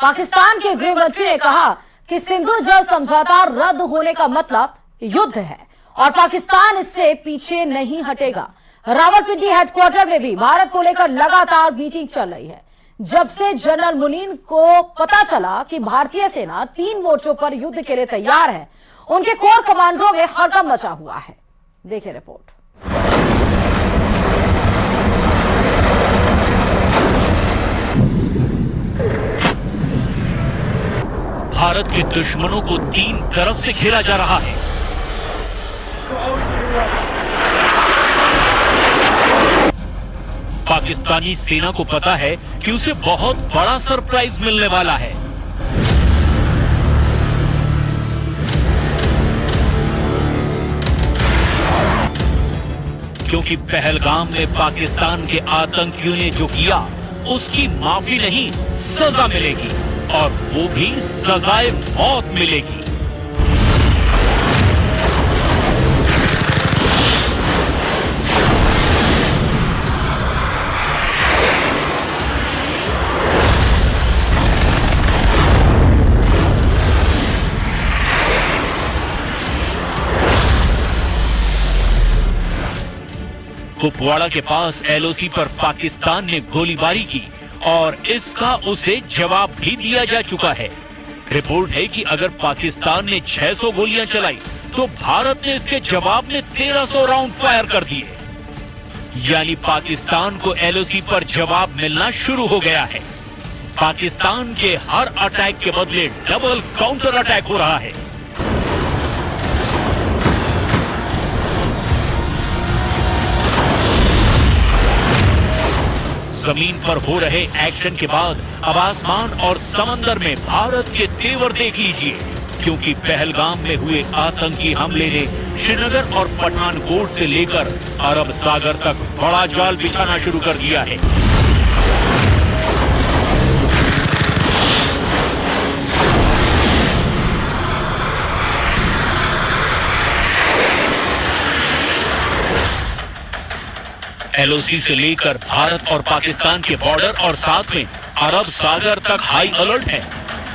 पाकिस्तान के गृह मंत्री ने कहा कि सिंधु जल समझौता रद्द होने का मतलब युद्ध है और पाकिस्तान इससे पीछे नहीं हटेगा। रावलपिंडी हेडक्वार्टर में भी भारत को लेकर लगातार मीटिंग चल रही है। जब से जनरल मुनीर को पता चला कि भारतीय सेना 3 मोर्चों पर युद्ध के लिए तैयार है, उनके कोर कमांडरों में हड़कंप मचा हुआ है। देखिए रिपोर्ट। भारत के दुश्मनों को 3 तरफ से घेरा जा रहा है। पाकिस्तानी सेना को पता है कि उसे बहुत बड़ा सरप्राइज मिलने वाला है। क्योंकि पहलगाम में पाकिस्तान के आतंकियों ने जो किया उसकी माफी नहीं, सजा मिलेगी और वो भी सजाए मौत मिलेगी। कुपवाड़ा के पास एलओसी पर पाकिस्तान ने गोलीबारी की और इसका उसे जवाब भी दिया जा चुका है। रिपोर्ट है कि अगर पाकिस्तान ने 600 गोलियां चलाई तो भारत ने इसके जवाब में 1300 राउंड फायर कर दिए। यानी पाकिस्तान को एलओसी पर जवाब मिलना शुरू हो गया है। पाकिस्तान के हर अटैक के बदले डबल काउंटर अटैक हो रहा है। जमीन पर हो रहे एक्शन के बाद अब आसमान और समंदर में भारत के तेवर देख लीजिए, क्योंकि पहलगाम में हुए आतंकी हमले ने श्रीनगर और पठानकोट से लेकर अरब सागर तक बड़ा जाल बिछाना शुरू कर दिया है। एलओसी से लेकर भारत और पाकिस्तान के बॉर्डर और साथ में अरब सागर तक हाई अलर्ट है।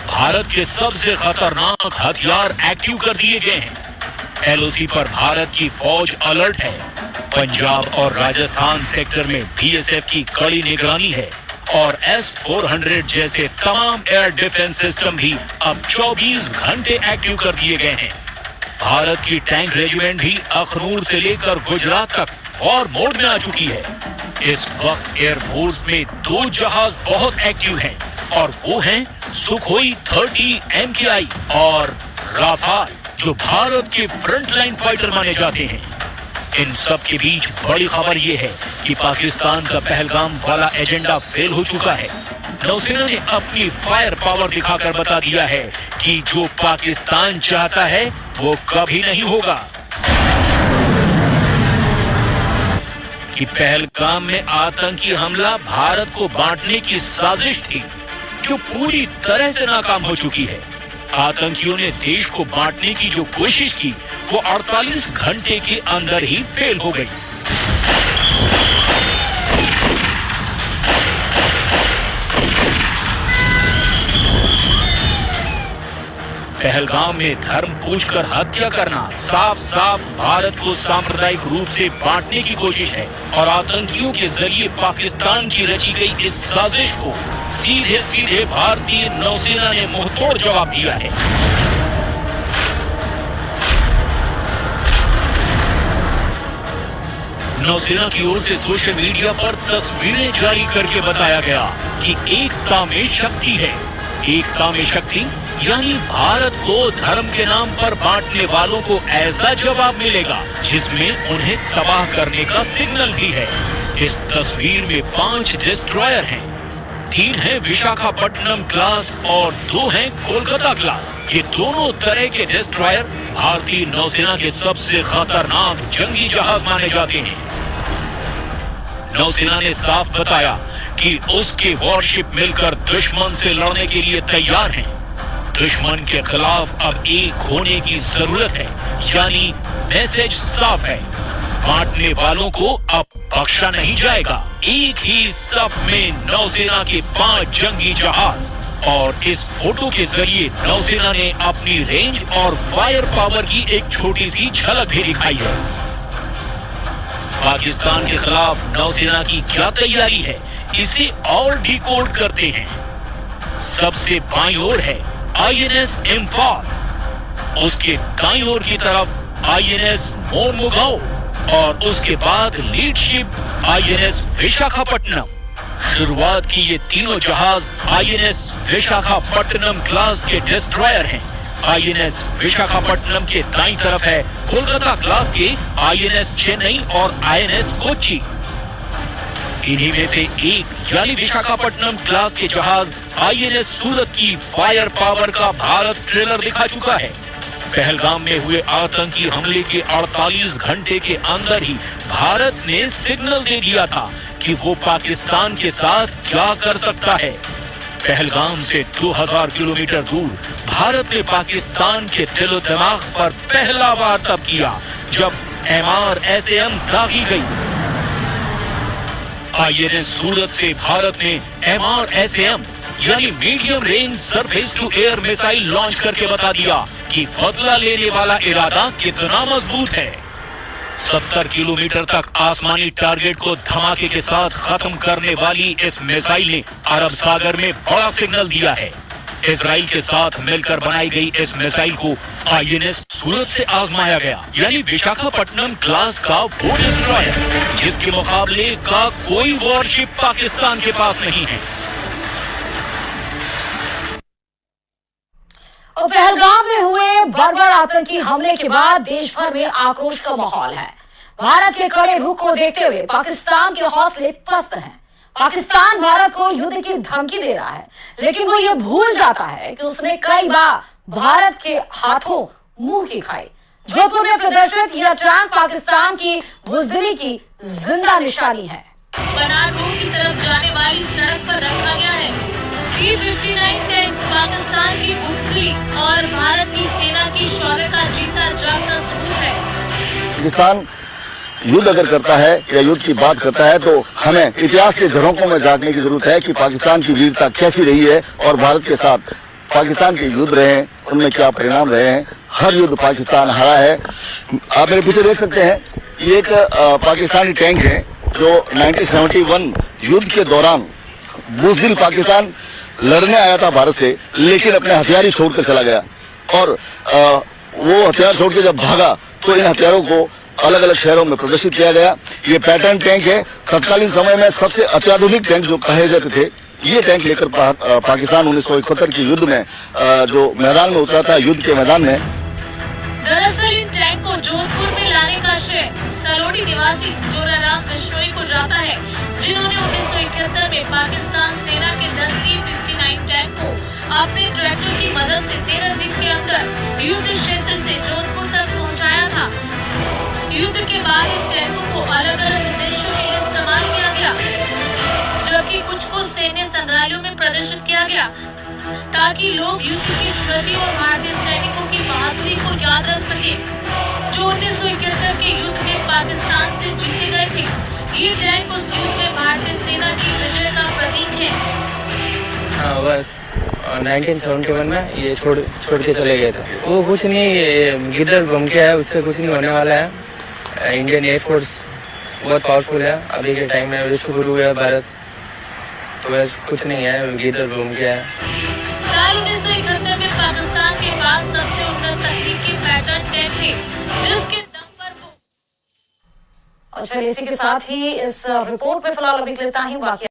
भारत के सबसे खतरनाक हथियार एक्टिव कर दिए गए हैं। एलओसी पर भारत की फौज अलर्ट है। पंजाब और राजस्थान सेक्टर में बीएसएफ की कड़ी निगरानी है और S-400 जैसे तमाम एयर डिफेंस सिस्टम भी अब 24 घंटे एक्टिव कर दिए गए हैं। भारत की टैंक रेजिमेंट भी अखनूर से लेकर गुजरात तक और मोड में आ चुकी है। इस वक्त एयरफोर्स में 2 जहाज बहुत एक्टिव हैं और वो हैं सुखोई 30 MKI और राफाल, जो भारत के फ्रंटलाइन फाइटर माने जाते हैं। इन सब के बीच बड़ी खबर ये है कि पाकिस्तान का पहलगाम वाला एजेंडा फेल हो चुका है। नौसेना ने अपनी फायर पावर दिखाकर बता दिया है कि जो पाकिस्तान चाहता है वो कभी नहीं होगा। कि पहलगाम में आतंकी हमला भारत को बांटने की साजिश थी, जो पूरी तरह से नाकाम हो चुकी है। आतंकियों ने देश को बांटने की जो कोशिश की वो 48 घंटे के अंदर ही फेल हो गई। पहलगाम में धर्म पूछकर हत्या करना साफ साफ भारत को सांप्रदायिक रूप से बांटने की कोशिश है और आतंकियों के जरिए पाकिस्तान की रची गई इस साजिश को सीधे सीधे भारतीय नौसेना ने मुंहतोड़ जवाब दिया है। नौसेना की ओर से सोशल मीडिया पर तस्वीरें जारी करके बताया गया कि एकता में शक्ति है। एकता में शक्ति यानी भारत को धर्म के नाम पर बांटने वालों को ऐसा जवाब मिलेगा जिसमें उन्हें तबाह करने का सिग्नल भी है। इस तस्वीर में 5 डिस्ट्रॉयर हैं। 3 हैं विशाखापट्टनम क्लास और 2 हैं कोलकाता क्लास। ये दोनों तरह के डिस्ट्रॉयर भारतीय नौसेना के सबसे खतरनाक जंगी जहाज माने जाते हैं। नौसेना ने साफ बताया कि उसके वॉरशिप मिलकर दुश्मन से लड़ने के लिए तैयार हैं। दुश्मन के खिलाफ अब एक होने की जरूरत है, यानी मैसेज साफ है, बांटने वालों को अब बख्शा नहीं जाएगा। एक ही सफ में नौसेना के 5 जंगी जहाज और इस फोटो के जरिए नौसेना ने अपनी रेंज और फायर पावर की एक छोटी सी झलक भी दिखाई है। पाकिस्तान के खिलाफ नौसेना की क्या तैयारी है, इसे और डिकोड करते हैं। सबसे बाईं ओर है INS इम्फाल, उसके दाईं ओर की तरफ INS मोरमुगाओ और उसके बाद लीडशिप INS विशाखापट्टनम। शुरुआत की ये तीनों जहाज INS विशाखापट्टनम क्लास के डिस्ट्रॉयर हैं। INS विशाखापट्टनम के दाईं तरफ है कोलकाता क्लास के INS चेन्नई और INS कोच्चि। इन्हीं में से एक यानी विशाखापट्टनम क्लास के जहाज INS सूरत की फायर पावर का भारत ट्रेलर दिखा चुका है। पहलगाम में हुए आतंकी हमले के 48 घंटे के अंदर ही भारत ने सिग्नल दे दिया था कि वो पाकिस्तान के साथ क्या कर सकता है। पहलगाम से 2000 किलोमीटर दूर भारत ने पाकिस्तान के दिलो दिमाग पर पहला वार तब किया जब MRSAM दागी गई। INS सूरत से भारत ने MRSAM यानी medium range surface to air missile launch करके बता दिया कि बदला लेने वाला इरादा कितना मजबूत है। 70 किलोमीटर तक आसमानी टारगेट को धमाके के साथ खत्म करने वाली इस मिसाइल ने अरब सागर में बड़ा सिग्नल दिया है। इजराइल के साथ मिलकर बनाई गई इस मिसाइल को INS सूरत से आजमाया गया, यानी विशाखापट्टनम क्लास का वो डिस्ट्रॉयर जिसके मुकाबले का कोई वॉरशिप पाकिस्तान के पास नहीं है। पहलगाम में हुए बर्बर आतंकी हमले के बाद देश भर में आक्रोश का माहौल है। भारत के कड़े रुख को देखते हुए पाकिस्तान के हौसले पस्त हैं। पाकिस्तान भारत को युद्ध की धमकी दे रहा है, लेकिन वो ये भूल जाता है कि उसने कई बार भारत के हाथों मुंह की खाई। जोधपुर में प्रदर्शित यह टैंक पाकिस्तान की बुजदिली की जिंदा निशानी है। बनार रोड की तरफ जाने वाली सड़क पर रखा गया है। T-59 टैंक पाकिस्तान की बुजदिली और भारत की सेना की शौर्य का जीता जागता सबूत है। पाकिस्तान युद्ध अगर करता है या युद्ध की बात करता है तो हमें इतिहास के झरोकों में झांकने की जरूरत है कि पाकिस्तान की वीरता कैसी रही है और भारत के साथ पाकिस्तान के युद्ध रहे हैं, उनमें क्या परिणाम रहे हैं। हर युद्ध पाकिस्तान हारा है। आप मेरे पीछे देख सकते हैं, ये एक पाकिस्तानी टैंक है जो 1971 युद्ध के दौरान बुजदिल पाकिस्तान लड़ने आया था भारत से, लेकिन अपने हथियार ही छोड़कर चला गया और वो हथियार छोड़ के जब भागा तो इन हथियारों को अलग अलग शहरों में प्रदर्शित किया गया। ये पैटर्न टैंक है। तत्कालीन समय में सबसे अत्याधुनिक टैंक जो कहे जाते थे, ये टैंक लेकर पाकिस्तान 1971 के युद्ध में जो मैदान में उतरा था, युद्ध के मैदान में। दरअसल इन टैंक को जोधपुर में लाने का श्रेय सलोडी निवासी जोराराम बिश्नोई को जाता है, जिन्होंने 1971 में पाकिस्तान सेना के 10 T-59 टैंक को अपने ट्रैक्टर की मदद से 13 दिन के अंदर युद्ध क्षेत्र से जोधपुर तक पहुंचाया था। युद्ध के बाद इन टैंकों को अलग अलग उद्देश्यों के लिए इस्तेमाल किया गया, जबकि कुछ को सैन्य संग्रहालयों में प्रदर्शित किया गया ताकि लोग युद्ध की स्मृति और भारतीय सैनिकों की बहादुरी को याद रख सके जो 1971 के युद्ध में पाकिस्तान से जीते गए थे। ये टैंक उस युद्ध में भारतीय सेना की विजय का प्रतीक है। हाँ, बस 1971 में ये छोड़ के चले गए थे। वो कुछ नहीं, गिद्धर बम के है, उससे कुछ नहीं होने वाला है। इंडियन एयरफोर्स बहुत पावरफुल है अभी के टाइम में, विश्व गुरु है भारत, तो बस कुछ नहीं है, गिद्धर बम के है। साल 1971 में पाकिस्तान के पास सबसे उन्नत तकनीक की पैटर्न टैंक थे, जिसके दम पर वो। अच्छा, इसी के साथ ही इस रिपोर्ट में फिलहाल अभी लेता ही बाकी